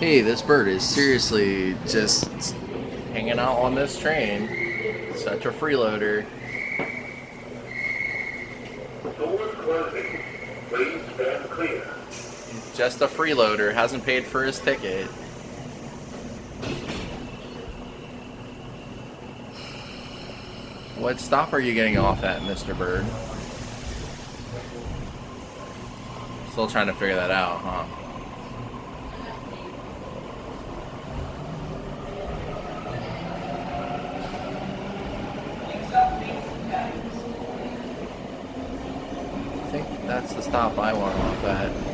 Hey, this bird is seriously just hanging out on this train. Such a freeloader. Doors closing. Please stand clear. Just a freeloader, hasn't paid for his ticket. What stop are you getting off at, Mr. Bird? Still trying to figure that out, huh? I think that's the stop I want off at.